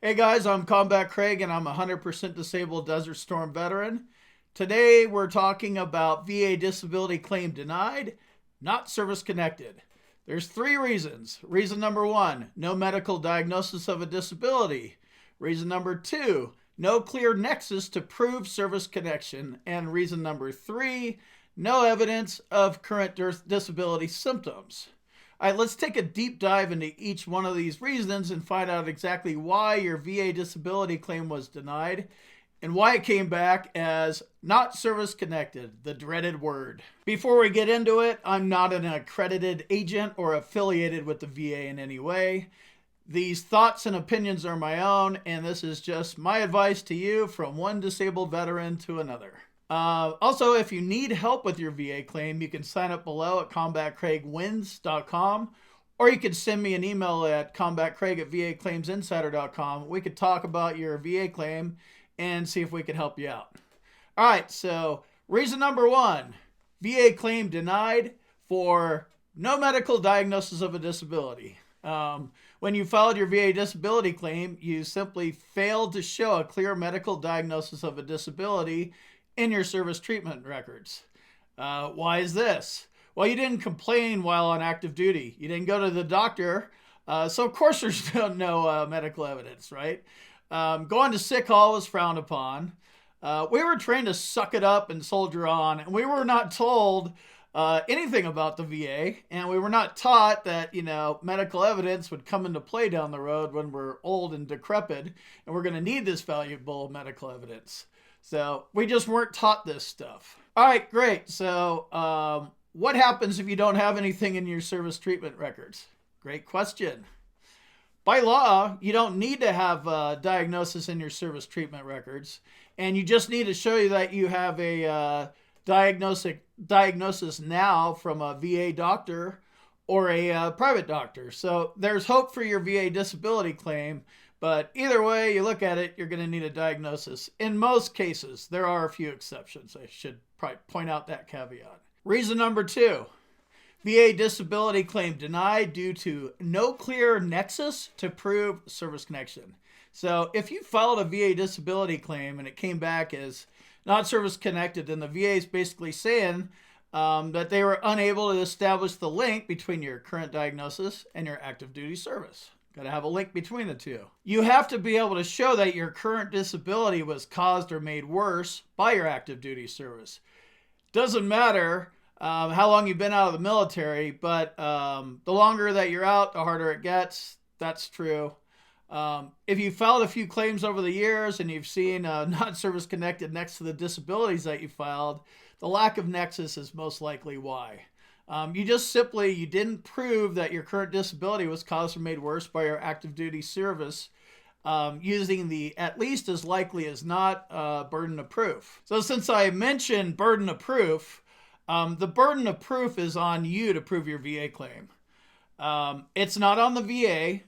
Hey guys, I'm Combat Craig and I'm a 100% disabled Desert Storm veteran. Today we're talking about VA disability claim denied, not service connected. There's three reasons. Reason number one, no medical diagnosis of a disability. Reason number two, no clear nexus to prove service connection. And reason number three, no evidence of current disability symptoms. All right, let's take a deep dive into each one of these reasons and find out exactly why your VA disability claim was denied and why it came back as not service connected, the dreaded word. Before we get into it, I'm not an accredited agent or affiliated with the VA in any way. These thoughts and opinions are my own, and this is just my advice to you from one disabled veteran to another. Also, if you need help with your VA claim, you can sign up below at combatcraigwins.com, or you can send me an email at combatcraig@vaclaimsinsider.com. We could talk about your VA claim and see if we can help you out. All right, so reason number one, VA claim denied for no medical diagnosis of a disability. When you filed your VA disability claim, you simply failed to show a clear medical diagnosis of a disability in your service treatment records. Why is this? Well, you didn't complain while on active duty. You didn't go to the doctor, so of course there's no medical evidence, right? Going to sick hall was frowned upon. We were trained to suck it up and soldier on, and we were not told anything about the VA, and we were not taught that, medical evidence would come into play down the road when we're old and decrepit, and we're going to need this valuable medical evidence. So we just weren't taught this stuff. All right, great. So what happens if you don't have anything in your service treatment records? Great question. By law, you don't need to have a diagnosis in your service treatment records, and you just need to show you that you have a diagnosis now from a VA doctor or a private doctor. So there's hope for your VA disability claim. But either way you look at it, you're going to need a diagnosis. In most cases, there are a few exceptions. I should probably point out that caveat. Reason number two, VA disability claim denied due to no clear nexus to prove service connection. So if you filed a VA disability claim and it came back as not service connected, then the VA is basically saying that they were unable to establish the link between your current diagnosis and your active duty service. Got to have a link between the two. You have to be able to show that your current disability was caused or made worse by your active duty service. Doesn't matter how long you've been out of the military, but the longer that you're out, the harder it gets. That's true. If you filed a few claims over the years and you've seen not service connected next to the disabilities that you filed, the lack of nexus is most likely why. You didn't prove that your current disability was caused or made worse by your active duty service using the at least as likely as not burden of proof. So since I mentioned burden of proof, the burden of proof is on you to prove your VA claim. It's not on the VA.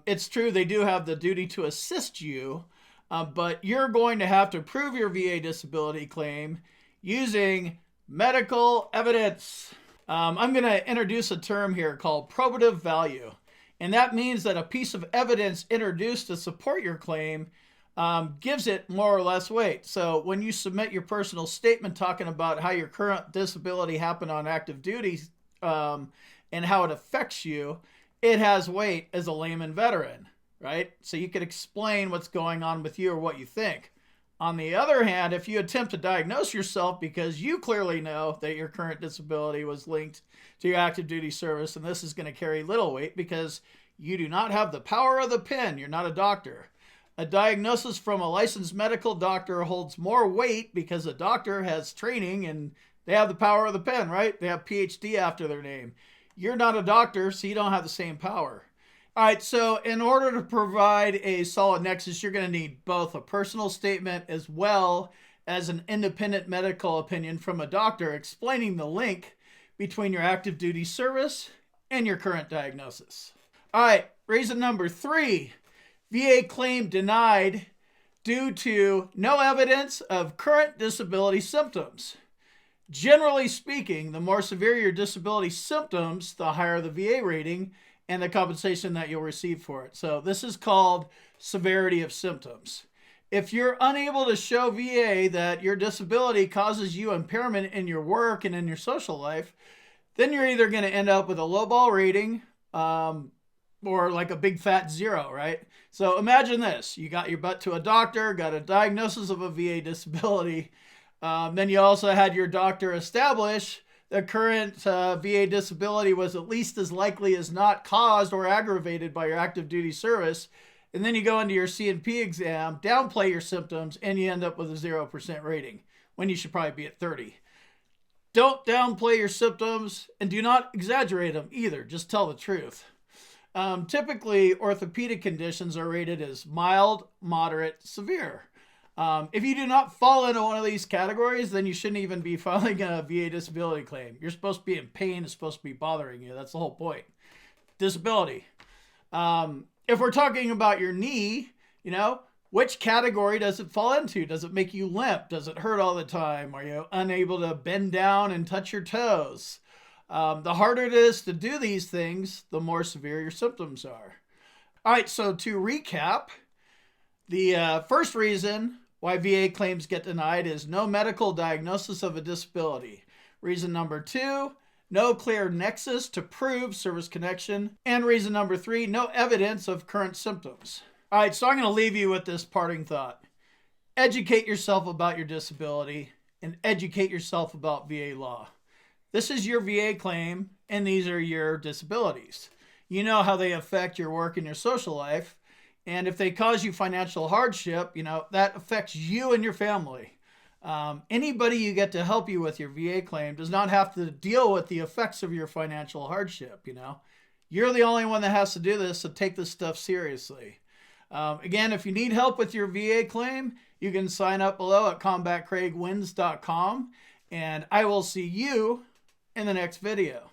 It's true they do have the duty to assist you, but you're going to have to prove your VA disability claim using medical evidence. I'm going to introduce a term here called probative value. And that means that a piece of evidence introduced to support your claim gives it more or less weight. So when you submit your personal statement talking about how your current disability happened on active duty and how it affects you, it has weight as a layman veteran, right? So you can explain what's going on with you or what you think. On the other hand, if you attempt to diagnose yourself because you clearly know that your current disability was linked to your active duty service, and this is going to carry little weight because you do not have the power of the pen. You're not a doctor. A diagnosis from a licensed medical doctor holds more weight because a doctor has training and they have the power of the pen, right? They have PhD after their name. You're not a doctor, so you don't have the same power. All right, so in order to provide a solid nexus, you're going to need both a personal statement as well as an independent medical opinion from a doctor explaining the link between your active duty service and your current diagnosis. All right, reason number three, VA claim denied due to no evidence of current disability symptoms. Generally speaking, the more severe your disability symptoms, the higher the VA rating and the compensation that you'll receive for it. So this is called severity of symptoms. If you're unable to show VA that your disability causes you impairment in your work and in your social life, then you're either going to end up with a lowball rating or like a big fat 0, right? So imagine this. You got your butt to a doctor, got a diagnosis of a VA disability. Then you also had your doctor establish the current VA disability was at least as likely as not caused or aggravated by your active duty service. And then you go into your C&P exam, downplay your symptoms, and you end up with a 0% rating when you should probably be at 30. Don't downplay your symptoms and do not exaggerate them either. Just tell the truth. Typically, orthopedic conditions are rated as mild, moderate, severe. If you do not fall into one of these categories, then you shouldn't even be filing a VA disability claim. You're supposed to be in pain. It's supposed to be bothering you. That's the whole point. Disability. If we're talking about your knee, which category does it fall into? Does it make you limp? Does it hurt all the time? Are you unable to bend down and touch your toes? The harder it is to do these things, the more severe your symptoms are. All right, so to recap, the first reason why VA claims get denied is no medical diagnosis of a disability. Reason number 2, no clear nexus to prove service connection. And reason number 3, no evidence of current symptoms. All right, so I'm going to leave you with this parting thought. Educate yourself about your disability and educate yourself about VA law. This is your VA claim, and these are your disabilities. You know how they affect your work and your social life. And if they cause you financial hardship, that affects you and your family. Anybody you get to help you with your VA claim does not have to deal with the effects of your financial hardship. You're the only one that has to do this, so take this stuff seriously. Again, if you need help with your VA claim, you can sign up below at combatcraigwins.com, and I will see you in the next video.